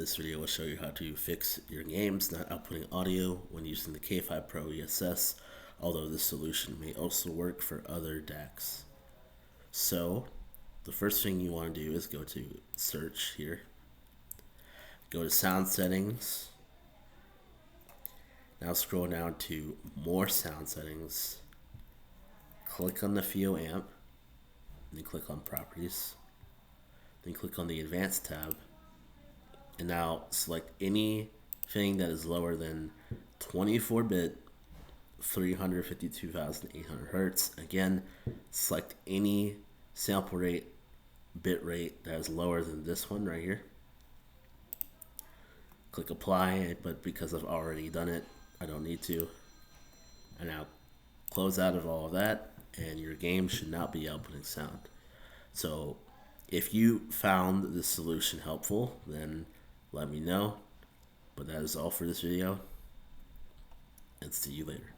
This video will show you how to fix your games not outputting audio when using the K5 Pro ESS, although this solution may also work for other DACs. So, the first thing you want to do is go to search here, go to sound settings, now scroll down to more sound settings, click on the FiiO amp, then click on properties, then click on the advanced tab, and now select anything that is lower than 24-bit 352,800 hertz. Again, select any sample rate, bit rate that is lower than this one right here. Click apply, but because I've already done it, I don't need to. And now close out of all of that, and your game should not be outputting sound. So if you found this solution helpful, then let me know. But that is all for this video, and see you later.